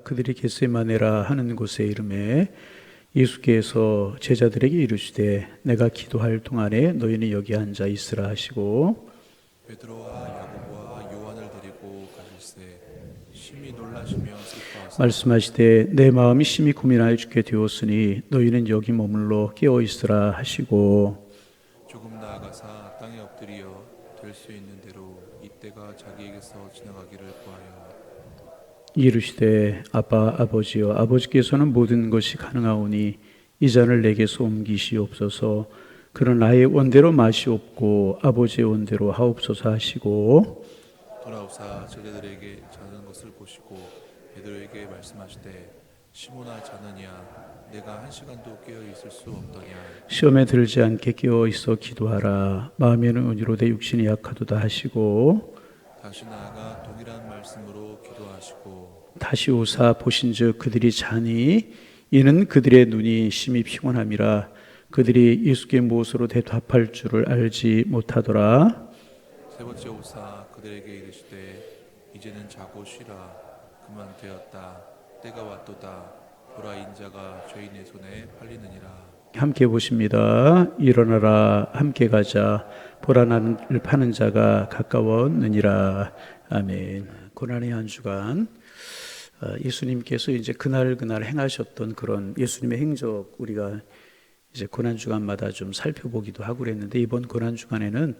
그들이 겟세마네라 하는 곳에 이름에 예수께서 제자들에게 이르시되 내가 기도할 동안에 너희는 여기 앉아 있으라 하시고 베드로와 야고보와 요한을 데리고 가실새 심히 놀라시며 슬퍼하사 말씀하시되 내 마음이 심히 고민하여 죽게 되었으니 너희는 여기 머물러 깨어 있으라 하시고 조금 나아가사 땅에 엎드리어 될 수 있는 대로 이때가 자기에게서 지나가기를 구하여 이르시되 아빠 아버지여 아버지께서는 모든 것이 가능하오니 이 잔을 내게서 옮기시옵소서. 그런 나의 원대로 마시옵고 아버지의 원대로 하옵소서 하시고 돌아오사 제자들에게 자는 것을 보시고 베드로에게 말씀하시되 시몬아 자느냐 내가 한 시간도 깨어 있을 수 없더냐 시험에 들지 않게 깨어 있어 기도하라. 마음에는 은유로되 육신이 약하도다 하시고 다시 나아가 동일한 말씀으로 기도하시고 다시 오사 보신즉 그들이 자니 이는 그들의 눈이 심히 피곤함이라. 그들이 예수께 무엇으로 대답할 줄을 알지 못하더라. 세 번째 오사 그들에게 이르시되 이제는 자고 쉬라 그만 되었다 때가 왔도다 보라 인자가 죄인의 손에 팔리느니라. 함께 보십니다. 일어나라 함께 가자 보라 나를 파는 자가 가까웠느니라. 아멘. 고난의 한 주간 예수님께서 이제 그날 행하셨던 그런 예수님의 행적 우리가 이제 고난 주간마다 좀 살펴보기도 하고 그랬는데 이번 고난 주간에는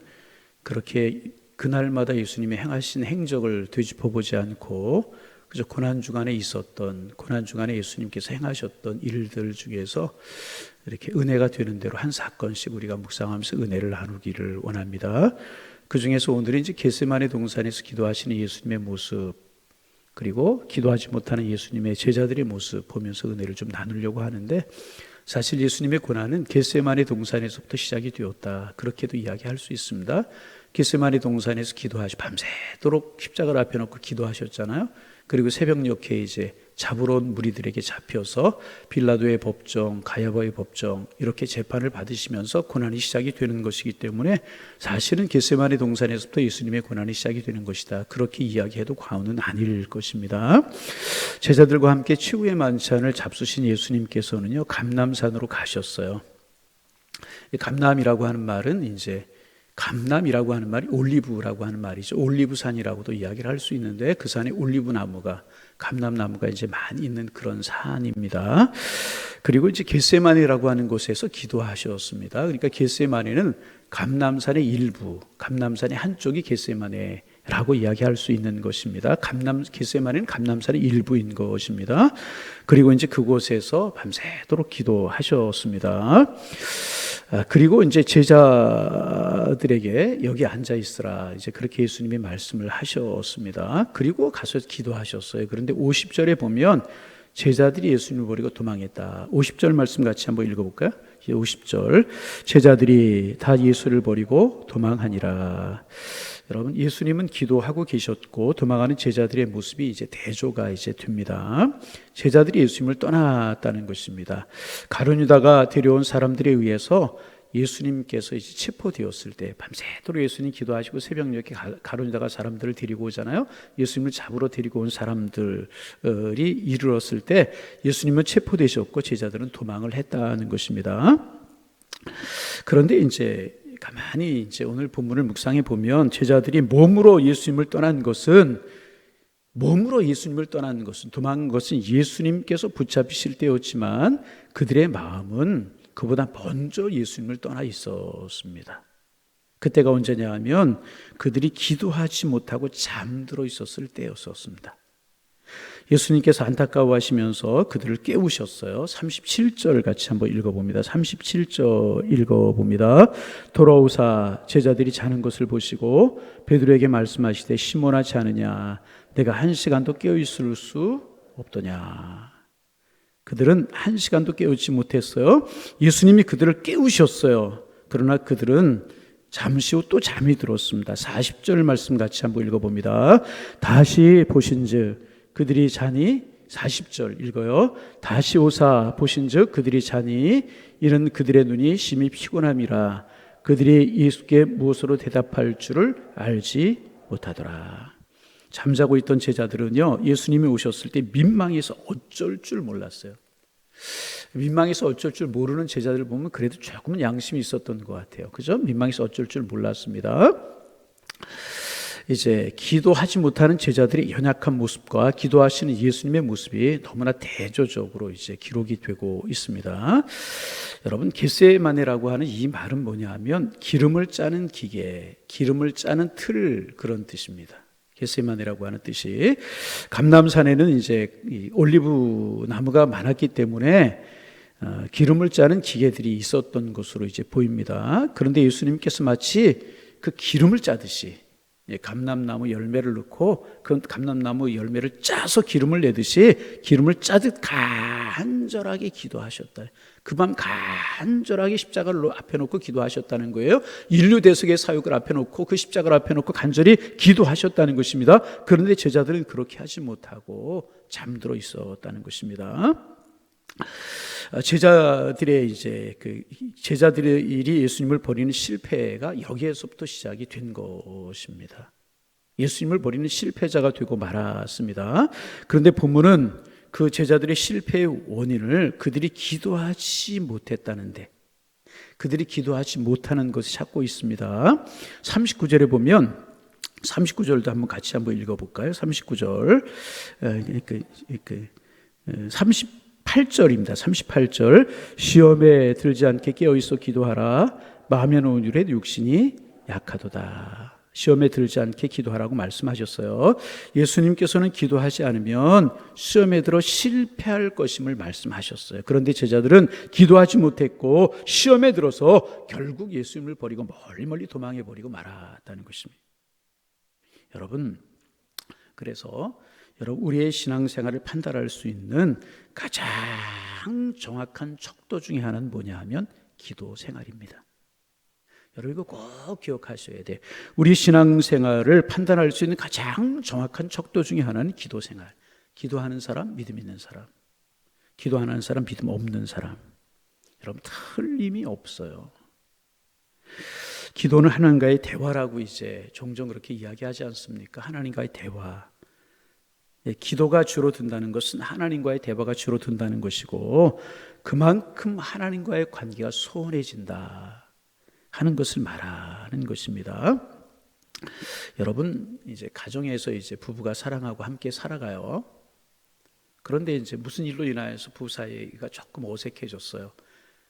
그렇게 그날마다 예수님이 행하신 행적을 되짚어보지 않고 그저 고난 주간에 있었던 고난 주간에 예수님께서 행하셨던 일들 중에서 이렇게 은혜가 되는 대로 한 사건씩 우리가 묵상하면서 은혜를 나누기를 원합니다. 그 중에서 오늘은 이제 겟세마네 동산에서 기도하시는 예수님의 모습 그리고 기도하지 못하는 예수님의 제자들의 모습 보면서 은혜를 좀 나누려고 하는데 사실 예수님의 고난은 겟세마네 동산에서부터 시작이 되었다. 그렇게도 이야기할 수 있습니다. 겟세마네 동산에서 밤새도록 십자가를 앞에 놓고 기도하셨잖아요. 그리고 새벽녘에 이제 잡으러 온 무리들에게 잡혀서 빌라도의 법정, 가야바의 법정 이렇게 재판을 받으시면서 고난이 시작이 되는 것이기 때문에 사실은 겟세마네 동산에서부터 예수님의 고난이 시작이 되는 것이다. 그렇게 이야기해도 과언은 아닐 것입니다. 제자들과 함께 최후의 만찬을 잡수신 예수님께서는요 감람산으로 가셨어요. 감람이라고 하는 말은 이제 감람이라고 하는 말이 올리브라고 하는 말이죠. 올리브산이라고도 이야기를 할 수 있는데 그 산에 올리브 나무가 감람나무가 이제 많이 있는 그런 산입니다. 그리고 이제 겟세마네라고 하는 곳에서 기도하셨습니다. 그러니까 겟세마네는 감람산의 일부, 감람산의 한쪽이 겟세마네라고 이야기할 수 있는 것입니다. 겟세마네는 감람산의 일부인 것입니다. 그리고 이제 그곳에서 밤새도록 기도하셨습니다. 그리고 이제 제자들에게 여기 앉아 있으라 이제 그렇게 예수님이 말씀을 하셨습니다. 그리고 가서 기도하셨어요. 그런데 50절에 보면 제자들이 예수님을 버리고 도망했다. 50절 말씀 같이 한번 읽어볼까요? 50절 제자들이 다 예수를 버리고 도망하니라. 여러분 예수님은 기도하고 계셨고 도망하는 제자들의 모습이 이제 대조가 이제 됩니다. 제자들이 예수님을 떠났다는 것입니다. 가룟 유다가 데려온 사람들에 의해서 예수님께서 이제 체포되었을 때 밤새도록 예수님 기도하시고 새벽녘에 가룟 유다가 사람들을 데리고 오잖아요. 예수님을 잡으러 데리고 온 사람들이 이르렀을 때 예수님은 체포되셨고 제자들은 도망을 했다는 것입니다. 그런데 이제 가만히 이제 오늘 본문을 묵상해 보면 제자들이 몸으로 예수님을 떠난 것은 도망한 것은 예수님께서 붙잡히실 때였지만 그들의 마음은 그보다 먼저 예수님을 떠나 있었습니다. 그때가 언제냐 하면 그들이 기도하지 못하고 잠들어 있었을 때였었습니다. 예수님께서 안타까워하시면서 그들을 깨우셨어요. 37절 같이 한번 읽어봅니다. 37절 읽어봅니다. 돌아오사 제자들이 자는 것을 보시고 베드로에게 말씀하시되 시몬아 자느냐 내가 한 시간도 깨어있을 수 없더냐. 그들은 한 시간도 깨우지 못했어요. 예수님이 그들을 깨우셨어요. 그러나 그들은 잠시 후 또 잠이 들었습니다. 40절 말씀 같이 한번 읽어봅니다. 다시 보신즉 그들이 자니 40절 읽어요. 다시 오사 보신즉 그들이 자니 이는 그들의 눈이 심히 피곤함이라. 그들이 예수께 무엇으로 대답할 줄을 알지 못하더라. 잠자고 있던 제자들은요, 예수님이 오셨을 때 민망해서 어쩔 줄 몰랐어요. 민망해서 어쩔 줄 모르는 제자들을 보면 그래도 조금은 양심이 있었던 것 같아요. 그죠? 민망해서 어쩔 줄 몰랐습니다. 이제 기도하지 못하는 제자들의 연약한 모습과 기도하시는 예수님의 모습이 너무나 대조적으로 이제 기록이 되고 있습니다. 여러분, 겟세마네라고 하는 이 말은 뭐냐 하면 기름을 짜는 기계, 기름을 짜는 틀, 그런 뜻입니다. 겟세마네라고 하는 뜻이, 감람산에는 이제 올리브 나무가 많았기 때문에 기름을 짜는 기계들이 있었던 것으로 이제 보입니다. 그런데 예수님께서 마치 그 기름을 짜듯이 감람나무 열매를 넣고 그 감람나무 열매를 짜서 기름을 내듯이 기름을 짜듯 간절하게 기도하셨다. 그 밤 간절하게 십자가를 앞에 놓고 기도하셨다는 거예요. 인류 대속의 사역을 앞에 놓고 그 십자가를 앞에 놓고 간절히 기도하셨다는 것입니다. 그런데 제자들은 그렇게 하지 못하고 잠들어 있었다는 것입니다. 제자들의 이제 제자들이 예수님을 버리는 실패가 여기에서부터 시작이 된 것입니다. 예수님을 버리는 실패자가 되고 말았습니다. 그런데 본문은 그 제자들의 실패의 원인을 그들이 기도하지 못했다는데, 그들이 기도하지 못하는 것을 찾고 있습니다. 39절에 보면, 39절도 한번 같이 한번 읽어볼까요? 39절, 38절입니다. 38절. 시험에 들지 않게 깨어있어 기도하라. 마음에 놓은 일에 육신이 약하도다. 시험에 들지 않게 기도하라고 말씀하셨어요. 예수님께서는 기도하지 않으면 시험에 들어 실패할 것임을 말씀하셨어요. 그런데 제자들은 기도하지 못했고 시험에 들어서 결국 예수님을 버리고 멀리 도망해 버리고 말았다는 것입니다. 여러분, 그래서 우리의 신앙생활을 판단할 수 있는 가장 정확한 척도 중에 하나는 뭐냐 하면 기도 생활입니다. 여러분, 이거 꼭 기억하셔야 돼요. 우리 신앙생활을 판단할 수 있는 가장 정확한 척도 중에 하나는 기도 생활. 기도하는 사람, 믿음 있는 사람. 기도하는 사람, 믿음 없는 사람. 여러분, 틀림이 없어요. 기도는 하나님과의 대화라고 이제 종종 그렇게 이야기하지 않습니까? 하나님과의 대화. 기도가 줄어든다는 것은 하나님과의 대화가 줄어든다는 것이고, 그만큼 하나님과의 관계가 소원해진다 하는 것을 말하는 것입니다. 여러분, 이제 가정에서 이제 부부가 사랑하고 함께 살아가요. 그런데 이제 무슨 일로 인하여서 부부 사이가 조금 어색해졌어요.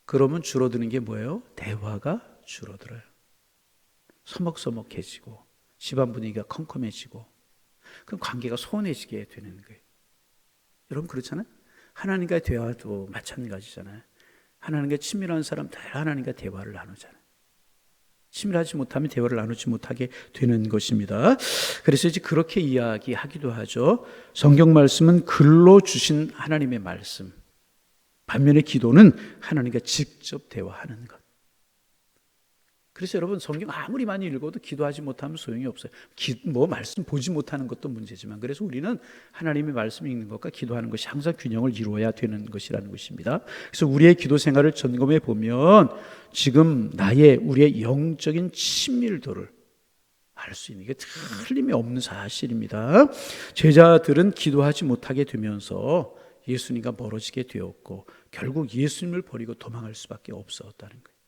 그러면 줄어드는 게 뭐예요? 대화가 줄어들어요. 서먹서먹해지고 집안 분위기가 컴컴해지고, 그럼 관계가 소원해지게 되는 거예요. 여러분, 그렇잖아요? 하나님과의 대화도 마찬가지잖아요. 하나님과 친밀한 사람들 하나님과 대화를 나누잖아요. 친밀하지 못하면 대화를 나누지 못하게 되는 것입니다. 그래서 이제 그렇게 이야기하기도 하죠. 성경 말씀은 글로 주신 하나님의 말씀, 반면에 기도는 하나님과 직접 대화하는 것. 그래서 여러분, 성경 아무리 많이 읽어도 기도하지 못하면 소용이 없어요. 말씀 보지 못하는 것도 문제지만, 그래서 우리는 하나님의 말씀 읽는 것과 기도하는 것이 항상 균형을 이루어야 되는 것이라는 것입니다. 그래서 우리의 기도 생활을 점검해 보면 지금 우리의 영적인 친밀도를 알 수 있는 게 틀림이 없는 사실입니다. 제자들은 기도하지 못하게 되면서 예수님과 멀어지게 되었고 결국 예수님을 버리고 도망할 수밖에 없었다는 거예요.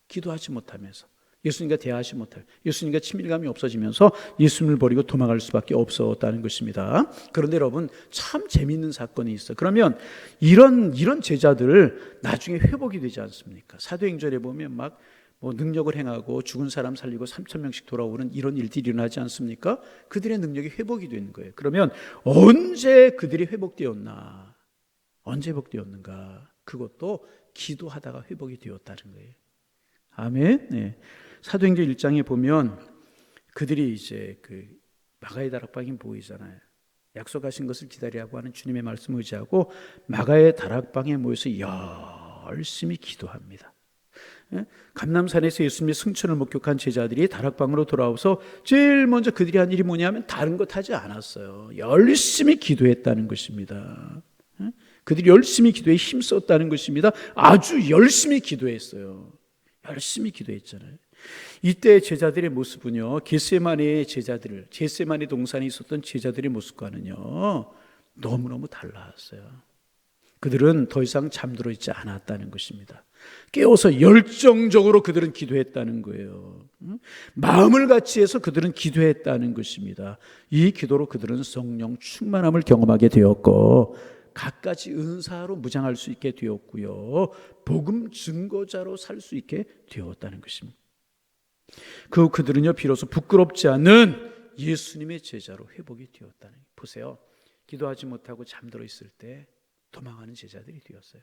기도하지 못하면서, 예수님과 대화하지 못할, 예수님과 친밀감이 없어지면서 예수님을 버리고 도망갈 수밖에 없었다는 것입니다. 그런데 여러분, 참 재미있는 사건이 있어요. 그러면 이런 제자들 나중에 회복이 되지 않습니까? 사도행전에 보면 막 능력을 행하고 죽은 사람 살리고 3,000명씩 돌아오는 이런 일들이 일어나지 않습니까? 그들의 능력이 회복이 되는 거예요. 그러면 언제 그들이 회복되었나? 언제 회복되었는가? 그것도 기도하다가 회복이 되었다는 거예요. 아멘. 네. 사도행전 1장에 보면 그들이 이제 마가의 다락방이 보이잖아요. 약속하신 것을 기다리라고 하는 주님의 말씀을 의지하고 마가의 다락방에 모여서 열심히 기도합니다. 감람산에서 예수님의 승천을 목격한 제자들이 다락방으로 돌아와서 제일 먼저 그들이 한 일이 뭐냐면 다른 것 하지 않았어요. 열심히 기도했다는 것입니다. 그들이 열심히 기도에 힘썼다는 것입니다. 아주 열심히 기도했어요. 열심히 기도했잖아요. 이때 제자들의 모습은요, 겟세마네 동산에 있었던 제자들의 모습과는요 너무너무 달랐어요. 그들은 더 이상 잠들어 있지 않았다는 것입니다. 깨어서 열정적으로 그들은 기도했다는 거예요. 마음을 같이 해서 그들은 기도했다는 것입니다. 이 기도로 그들은 성령 충만함을 경험하게 되었고 갖가지 은사로 무장할 수 있게 되었고요, 복음 증거자로 살 수 있게 되었다는 것입니다. 그들은요 비로소 부끄럽지 않은 예수님의 제자로 회복이 되었다는 거예요. 보세요, 기도하지 못하고 잠들어 있을 때 도망하는 제자들이 되었어요.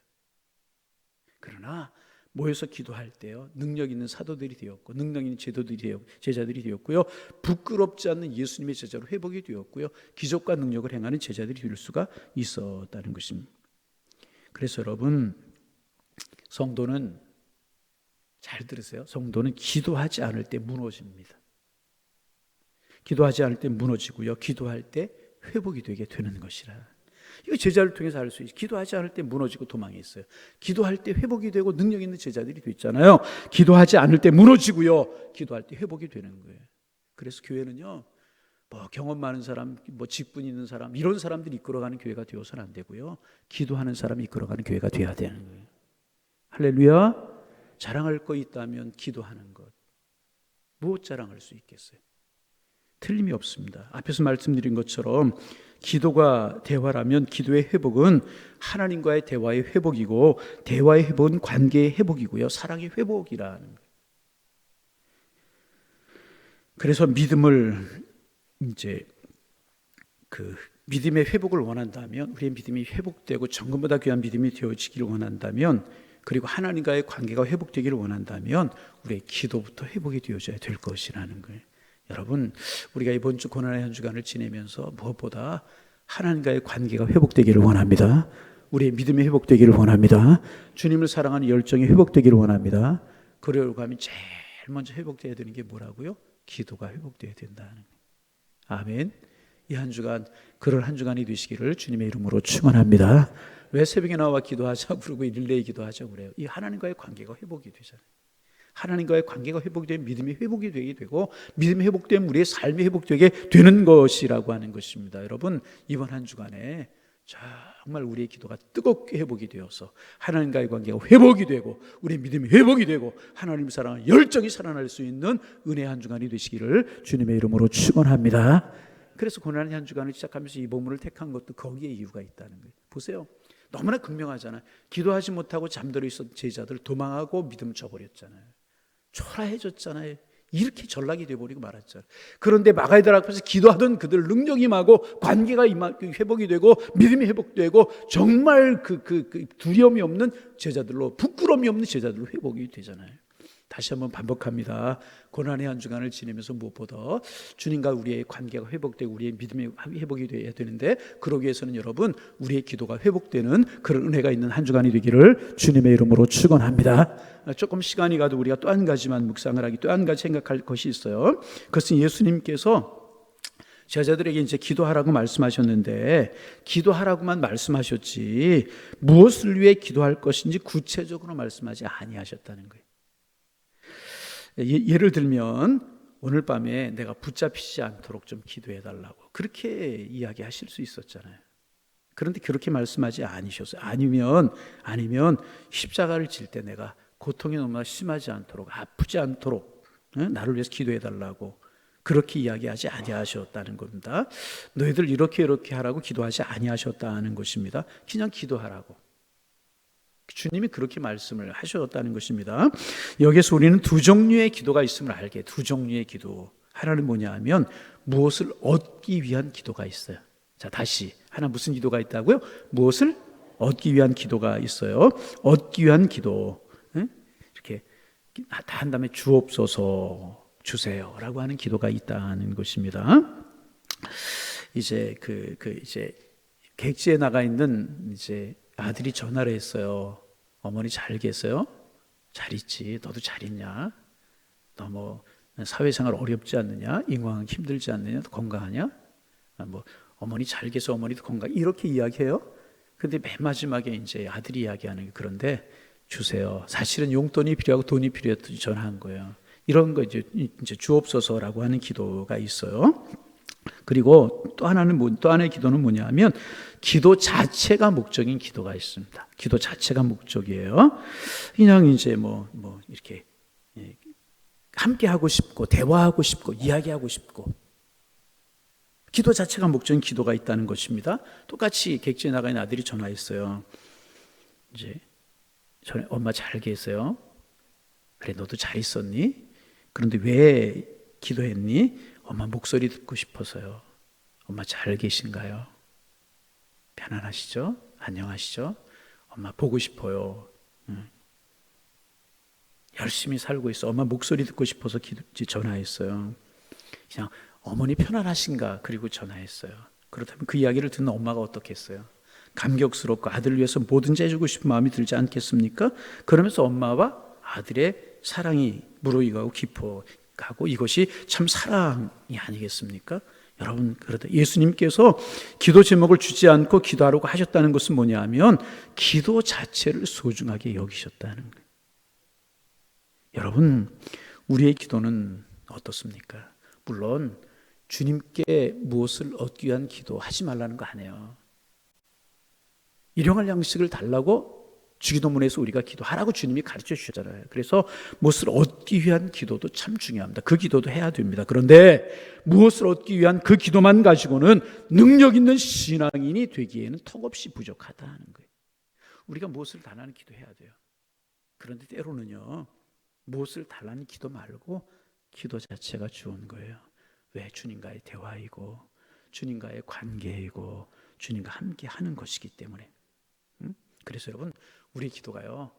그러나 모여서 기도할 때요 능력 있는 사도들이 되었고 능력 있는 제자들이 되었고요, 부끄럽지 않는 예수님의 제자로 회복이 되었고요, 기적과 능력을 행하는 제자들이 될 수가 있었다는 것입니다. 그래서 여러분, 성도는 잘 들으세요. 성도는 기도하지 않을 때 무너집니다. 기도하지 않을 때 무너지고요, 기도할 때 회복이 되게 되는 것이라. 이거 제자를 통해서 알 수 있어요. 기도하지 않을 때 무너지고 도망이 있어요. 기도할 때 회복이 되고 능력 있는 제자들이 됐잖아요. 기도하지 않을 때 무너지고요, 기도할 때 회복이 되는 거예요. 그래서 교회는요, 뭐 경험 많은 사람, 뭐 직분 있는 사람, 이런 사람들이 이끌어가는 교회가 되어서는 안 되고요, 기도하는 사람이 이끌어가는 교회가 되어야 되는 거예요. 할렐루야. 자랑할 거 있다면 기도하는 것. 무엇 자랑할 수 있겠어요? 틀림이 없습니다. 앞에서 말씀드린 것처럼 기도가 대화라면 기도의 회복은 하나님과의 대화의 회복이고, 대화의 회복은 관계의 회복이고요, 사랑의 회복이라는 거예요. 그래서 믿음을 이제 믿음의 회복을 원한다면, 우리의 믿음이 회복되고 정금보다 귀한 믿음이 되어지기를 원한다면, 그리고 하나님과의 관계가 회복되기를 원한다면 우리의 기도부터 회복이 되어져야 될 것이라는 거예요. 여러분, 우리가 이번 주 고난의 한 주간을 지내면서 무엇보다 하나님과의 관계가 회복되기를 원합니다. 우리의 믿음이 회복되기를 원합니다. 주님을 사랑하는 열정이 회복되기를 원합니다. 그러려고 하면 제일 먼저 회복되어야 되는 게 뭐라고요? 기도가 회복되어야 된다는 거예요. 아멘. 이 한 주간 그럴 한 주간이 되시기를 주님의 이름으로 축원합니다. 왜 새벽에 나와 기도하자고 그러고 릴레이 기도하자고 그래요? 이 하나님과의 관계가 회복이 되잖아요. 하나님과의 관계가 회복되면 믿음이 회복이 되게 되고, 믿음이 회복되면 우리의 삶이 회복되게 되는 것이라고 하는 것입니다. 여러분, 이번 한 주간에 정말 우리의 기도가 뜨겁게 회복이 되어서 하나님과의 관계가 회복이 되고 우리의 믿음이 회복이 되고 하나님을 사랑하는 열정이 살아날 수 있는 은혜의 한 주간이 되시기를 주님의 이름으로 축원합니다. 그래서 고난의 한 주간을 시작하면서 이 본문을 택한 것도 거기에 이유가 있다는 거예요. 보세요, 너무나 극명하잖아요. 기도하지 못하고 잠들어 있었던 제자들 도망하고 믿음을 저버렸잖아요. 초라해졌잖아요. 이렇게 전락이 되어버리고 말았잖아요. 그런데 마가이들 앞에서 기도하던 그들 능력이 임하고 관계가 회복이 되고 믿음이 회복되고 정말 두려움이 없는 제자들로, 부끄러움이 없는 제자들로 회복이 되잖아요. 다시 한번 반복합니다. 고난의 한 주간을 지내면서 무엇보다 주님과 우리의 관계가 회복되고 우리의 믿음이 회복이 되어야 되는데, 그러기 위해서는 여러분, 우리의 기도가 회복되는 그런 은혜가 있는 한 주간이 되기를 주님의 이름으로 축원합니다. 조금 시간이 가도 우리가 또 한 가지만 묵상을 하기, 또 한 가지 생각할 것이 있어요. 그것은 예수님께서 제자들에게 이제 기도하라고 말씀하셨는데, 기도하라고만 말씀하셨지 무엇을 위해 기도할 것인지 구체적으로 말씀하지 아니하셨다는 거예요. 예를 들면 오늘 밤에 내가 붙잡히지 않도록 좀 기도해 달라고 그렇게 이야기하실 수 있었잖아요. 그런데 그렇게 말씀하지 않으셨어요. 아니면 십자가를 질 때 내가 고통이 너무나 심하지 않도록, 아프지 않도록 나를 위해서 기도해 달라고 그렇게 이야기하지 아니하셨다는 겁니다. 너희들 이렇게 하라고 기도하지 아니하셨다는 것입니다. 그냥 기도하라고. 주님이 그렇게 말씀을 하셨다는 것입니다. 여기서 우리는 두 종류의 기도가 있음을 알게. 두 종류의 기도. 하나는 뭐냐 하면 무엇을 얻기 위한 기도가 있어요. 자, 다시 하나, 무슨 기도가 있다고요? 무엇을 얻기 위한 기도가 있어요. 얻기 위한 기도. 이렇게 다 한 다음에 주옵소서, 주세요라고 하는 기도가 있다는 것입니다. 이제 이제 객지에 나가 있는 이제 아들이 전화를 했어요. 어머니 잘 계세요? 잘 있지. 너도 잘 있냐? 너 뭐 사회생활 어렵지 않느냐? 인강 힘들지 않느냐? 건강하냐? 뭐 어머니 잘 계세요. 어머니도 건강. 이렇게 이야기해요. 근데 맨 마지막에 이제 아들이 이야기하는 게, 그런데 주세요. 사실은 용돈이 필요하고 돈이 필요해서 전화한 거예요. 이런 거 이제 주옵소서라고 하는 기도가 있어요. 그리고 또 하나의 기도는 뭐냐면 기도 자체가 목적인 기도가 있습니다. 기도 자체가 목적이에요. 그냥 이제 이렇게 함께 하고 싶고 대화하고 싶고 이야기하고 싶고 기도 자체가 목적인 기도가 있다는 것입니다. 똑같이 객지에 나가 있는 아들이 전화했어요. 이제 엄마 잘 계세요? 그래 너도 잘 있었니? 그런데 왜 기도했니? 엄마 목소리 듣고 싶어서요. 엄마 잘 계신가요? 편안하시죠? 안녕하시죠? 엄마 보고 싶어요. 열심히 살고 있어. 엄마 목소리 듣고 싶어서 전화했어요. 그냥 어머니 편안하신가? 그리고 전화했어요. 그렇다면 그 이야기를 듣는 엄마가 어떻겠어요? 감격스럽고 아들을 위해서 뭐든지 해주고 싶은 마음이 들지 않겠습니까? 그러면서 엄마와 아들의 사랑이 무르익어가고 깊어가고 이것이 참 사랑이 아니겠습니까? 여러분, 그러다 예수님께서 기도 제목을 주지 않고 기도하라고 하셨다는 것은 뭐냐면 기도 자체를 소중하게 여기셨다는 거예요. 여러분, 우리의 기도는 어떻습니까? 물론 주님께 무엇을 얻기 위한 기도하지 말라는 거 아니에요. 일용할 양식을 달라고 주기도문에서 우리가 기도하라고 주님이 가르쳐 주셨잖아요. 그래서 무엇을 얻기 위한 기도도 참 중요합니다. 그 기도도 해야 됩니다. 그런데 무엇을 얻기 위한 그 기도만 가지고는 능력 있는 신앙인이 되기에는 턱없이 부족하다는 거예요. 우리가 무엇을 달라는 기도해야 돼요. 그런데 때로는요, 무엇을 달라는 기도 말고 기도 자체가 좋은 거예요. 왜? 주님과의 대화이고 주님과의 관계이고 주님과 함께 하는 것이기 때문에. 그래서 여러분, 우리 기도가요,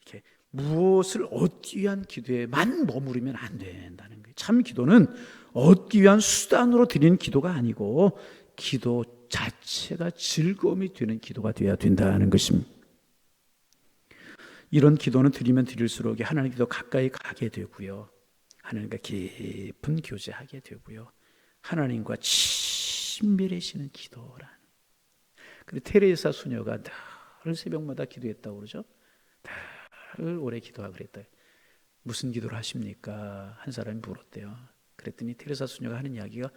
이렇게 무엇을 얻기 위한 기도에만 머무르면 안 된다는 거예요. 참 기도는 얻기 위한 수단으로 드리는 기도가 아니고 기도 자체가 즐거움이 되는 기도가 되어야 된다는 것입니다. 이런 기도는 드리면 드릴수록 하나님께 더 가까이 가게 되고요, 하나님과 깊은 교제하게 되고요, 하나님과 친밀해지는 기도라는. 그리고 테레사 수녀가 늘 새벽마다 기도했다고 그러죠. 늘 오래 기도하고 그랬다. 무슨 기도를 하십니까? 한 사람이 물었대요. 그랬더니 테레사 수녀가 하는 이야기가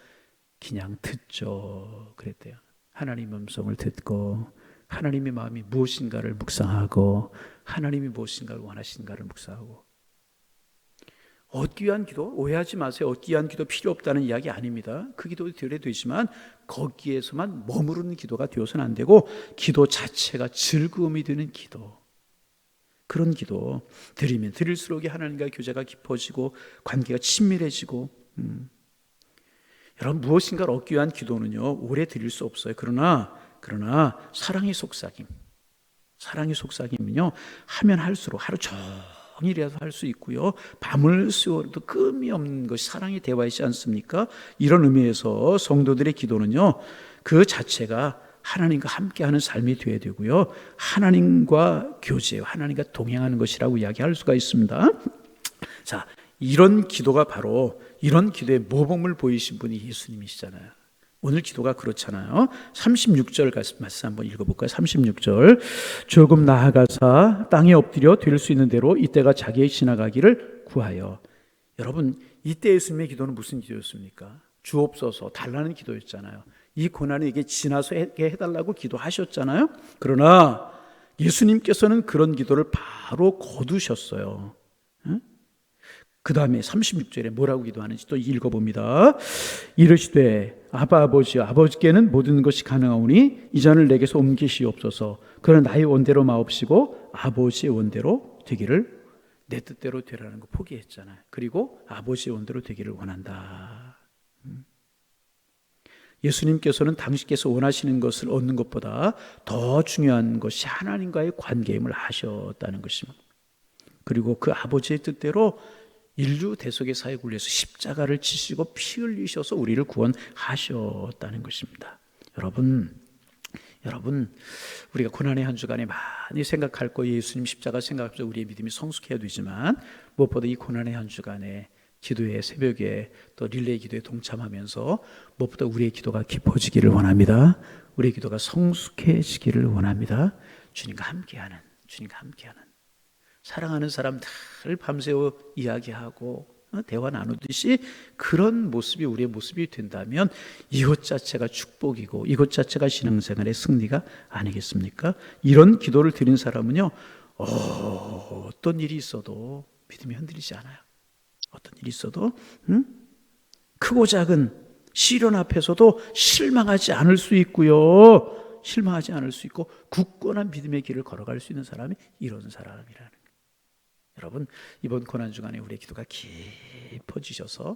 그냥 듣죠 그랬대요. 하나님의 음성을 듣고 하나님의 마음이 무엇인가를 묵상하고 하나님이 무엇인가를 원하시는가를 묵상하고. 얻기 위한 기도, 오해하지 마세요. 얻기 위한 기도 필요 없다는 이야기 아닙니다. 그 기도도 드려야 되지만 거기에서만 머무르는 기도가 되어서는 안 되고 기도 자체가 즐거움이 되는 기도, 그런 기도 드리면 드릴수록 하나님과 교제가 깊어지고 관계가 친밀해지고. 여러분, 무엇인가를 얻기 위한 기도는요 오래 드릴 수 없어요. 그러나 사랑의 속삭임은요 하면 할수록 하루 종일이라도 할 수 있고요, 밤을 새워도 끔이 없는 것이 사랑의 대화이지 않습니까? 이런 의미에서 성도들의 기도는요 그 자체가 하나님과 함께하는 삶이 되어야 되고요, 하나님과 교제, 하나님과 동행하는 것이라고 이야기할 수가 있습니다. 자, 이런 기도가 바로 이런 기도의 모범을 보이신 분이 예수님이시잖아요. 오늘 기도가 그렇잖아요. 36절 말씀 한번 읽어볼까요? 36절. 조금 나아가사 땅에 엎드려 될 수 있는 대로 이때가 자기의 지나가기를 구하여. 여러분, 이때 예수님의 기도는 무슨 기도였습니까? 주옵소서 달라는 기도였잖아요. 이 고난이 이게 지나서 해달라고 기도하셨잖아요. 그러나 예수님께서는 그런 기도를 바로 거두셨어요. 그 다음에 36절에 뭐라고 기도하는지 또 읽어봅니다. 이르시되 아바 아버지여, 아버지께는 모든 것이 가능하오니 이 잔을 내게서 옮기시옵소서. 그러나 나의 원대로 마옵시고 아버지의 원대로 되기를, 내 뜻대로 되라는 거 포기했잖아요. 그리고 아버지의 원대로 되기를 원한다. 예수님께서는 당신께서 원하시는 것을 얻는 것보다 더 중요한 것이 하나님과의 관계임을 아셨다는 것입니다. 그리고 그 아버지의 뜻대로 인류 대속의 사역을 위해서 십자가를 지시고 피 흘리셔서 우리를 구원하셨다는 것입니다. 여러분, 우리가 고난의 한 주간에 많이 생각할 거, 예수님 십자가 생각하면서 우리의 믿음이 성숙해야 되지만 무엇보다 이 고난의 한 주간에 기도에, 새벽에 또 릴레이 기도에 동참하면서 무엇보다 우리의 기도가 깊어지기를 원합니다. 우리의 기도가 성숙해지기를 원합니다. 주님과 함께하는 사랑하는 사람들 밤새워 이야기하고 대화 나누듯이 그런 모습이 우리의 모습이 된다면 이것 자체가 축복이고 이것 자체가 신앙생활의 승리가 아니겠습니까? 이런 기도를 드린 사람은요, 어떤 일이 있어도 믿음이 흔들리지 않아요. 어떤 일이 있어도 크고 작은 시련 앞에서도 실망하지 않을 수 있고요, 실망하지 않을 수 있고 굳건한 믿음의 길을 걸어갈 수 있는 사람이 이런 사람이라는 거예요. 여러분, 이번 고난 주간에 우리의 기도가 깊어지셔서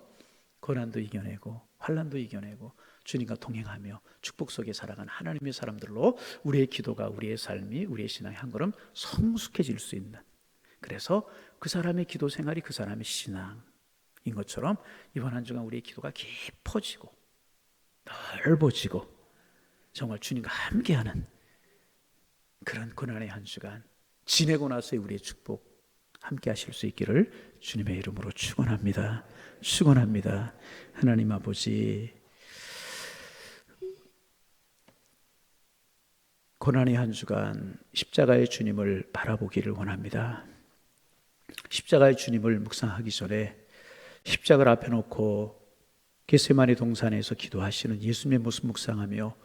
고난도 이겨내고 환난도 이겨내고 주님과 동행하며 축복 속에 살아가는 하나님의 사람들로 우리의 기도가, 우리의 삶이, 우리의 신앙이 한 걸음 성숙해질 수 있는, 그래서 그 사람의 기도 생활이 그 사람의 신앙인 것처럼 이번 한 주간 우리의 기도가 깊어지고 넓어지고 정말 주님과 함께하는 그런 고난의 한 주간 지내고 나서의 우리의 축복 함께 하실 수 있기를 주님의 이름으로 축원합니다. 축원합니다. 하나님 아버지, 고난의 한 주간 십자가의 주님을 바라보기를 원합니다. 십자가의 주님을 묵상하기 전에 십자가를 앞에 놓고 겟세마네 동산에서 기도하시는 예수님의 모습 묵상하며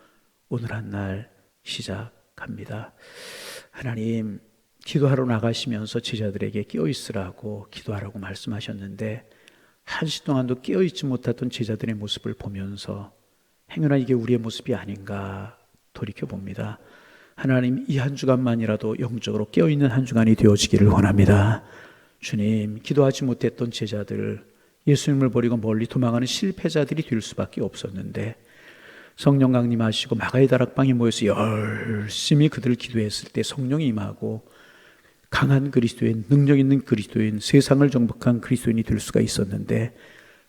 오늘 한 날 시작합니다. 하나님, 기도하러 나가시면서 제자들에게 깨어있으라고 기도하라고 말씀하셨는데 한 시 동안도 깨어있지 못했던 제자들의 모습을 보면서 행여나 이게 우리의 모습이 아닌가 돌이켜봅니다. 하나님, 이 한 주간만이라도 영적으로 깨어있는 한 주간이 되어지기를 원합니다. 주님, 기도하지 못했던 제자들, 예수님을 버리고 멀리 도망하는 실패자들이 될 수밖에 없었는데 성령 강림하시고 마가의 다락방에 모여서 열심히 그들 기도했을 때 성령이 임하고 강한 그리스도인, 능력 있는 그리스도인, 세상을 정복한 그리스도인이 될 수가 있었는데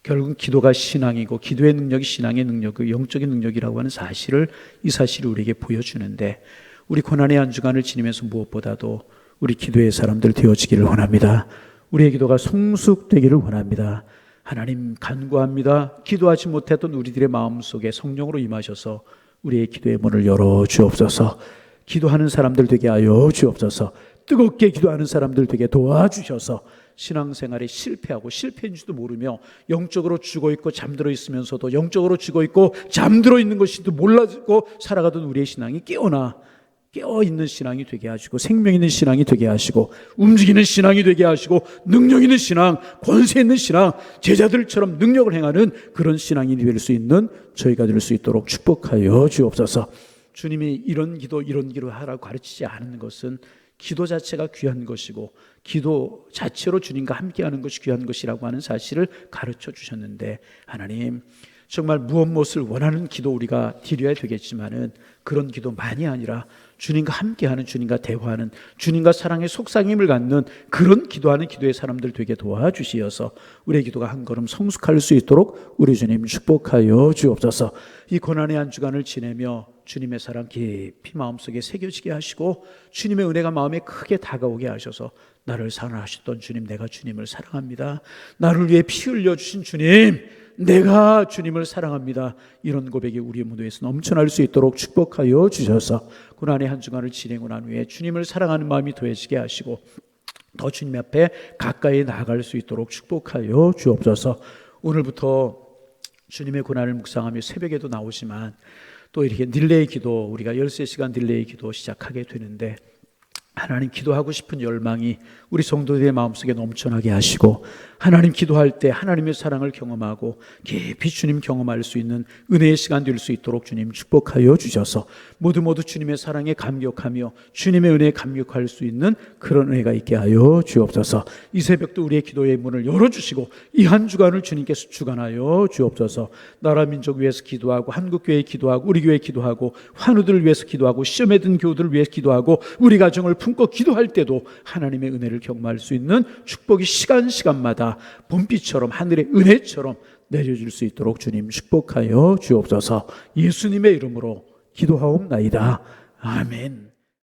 결국 기도가 신앙이고 기도의 능력이 신앙의 능력, 영적인 능력이라고 하는 사실을, 이 사실을 우리에게 보여주는데 우리 고난의 한 주간을 지내면서 무엇보다도 우리 기도의 사람들 되어지기를 원합니다. 우리의 기도가 성숙되기를 원합니다. 하나님, 간구합니다. 기도하지 못했던 우리들의 마음속에 성령으로 임하셔서 우리의 기도의 문을 열어 주옵소서. 기도하는 사람들 되게 하여 주옵소서. 뜨겁게 기도하는 사람들 되게 도와주셔서 신앙생활에 실패하고 실패인 줄도 모르며 영적으로 죽어있고 잠들어 있으면서도 영적으로 죽어있고 잠들어 있는 것인지도 몰라고 살아가던 우리의 신앙이 깨어있는 신앙이 되게 하시고 생명 있는 신앙이 되게 하시고 움직이는 신앙이 되게 하시고 능력 있는 신앙, 권세 있는 신앙, 제자들처럼 능력을 행하는 그런 신앙이 될 수 있는 저희가 될 수 있도록 축복하여 주옵소서. 주님이 이런 기도 하라고 가르치지 않는 것은 기도 자체가 귀한 것이고 기도 자체로 주님과 함께하는 것이 귀한 것이라고 하는 사실을 가르쳐 주셨는데, 하나님, 정말 무엇을 원하는 기도 우리가 드려야 되겠지만은 그런 기도만이 아니라 주님과 함께하는, 주님과 대화하는, 주님과 사랑의 속삭임을 갖는 그런 기도하는 기도의 사람들 되게 도와주시어서 우리의 기도가 한 걸음 성숙할 수 있도록 우리 주님 축복하여 주옵소서. 이 고난의 한 주간을 지내며 주님의 사랑 깊이 마음속에 새겨지게 하시고 주님의 은혜가 마음에 크게 다가오게 하셔서 나를 사랑하셨던 주님, 내가 주님을 사랑합니다. 나를 위해 피 흘려주신 주님, 내가 주님을 사랑합니다. 이런 고백이 우리 무대에서 넘쳐날 수 있도록 축복하여 주셔서 고난의 한 주간을 지내고 난 후에 주님을 사랑하는 마음이 더해지게 하시고 더 주님 앞에 가까이 나아갈 수 있도록 축복하여 주옵소서. 오늘부터 주님의 고난을 묵상하며 새벽에도 나오지만 또 이렇게 릴레이 기도, 우리가 13시간 릴레이 기도 시작하게 되는데 하나님, 기도하고 싶은 열망이 우리 성도들의 마음속에 넘쳐나게 하시고 하나님 기도할 때 하나님의 사랑을 경험하고 깊이 주님 경험할 수 있는 은혜의 시간 될 수 있도록 주님 축복하여 주셔서 모두 주님의 사랑에 감격하며 주님의 은혜에 감격할 수 있는 그런 은혜가 있게 하여 주옵소서. 이 새벽도 우리의 기도의 문을 열어주시고 이 한 주간을 주님께서 주관하여 주옵소서. 나라 민족 위해서 기도하고 한국교회 기도하고 우리 교회 기도하고 환우들을 위해서 기도하고 시험에 든 교우들을 위해서 기도하고 우리 가정을 품고 기도할 때도 하나님의 은혜를 경험할 수 있는 축복이 시간마다 봄비처럼 하늘의 은혜처럼 내려질 수 있도록 주님 축복하여 주옵소서. 예수님의 이름으로 기도하옵나이다. 아멘.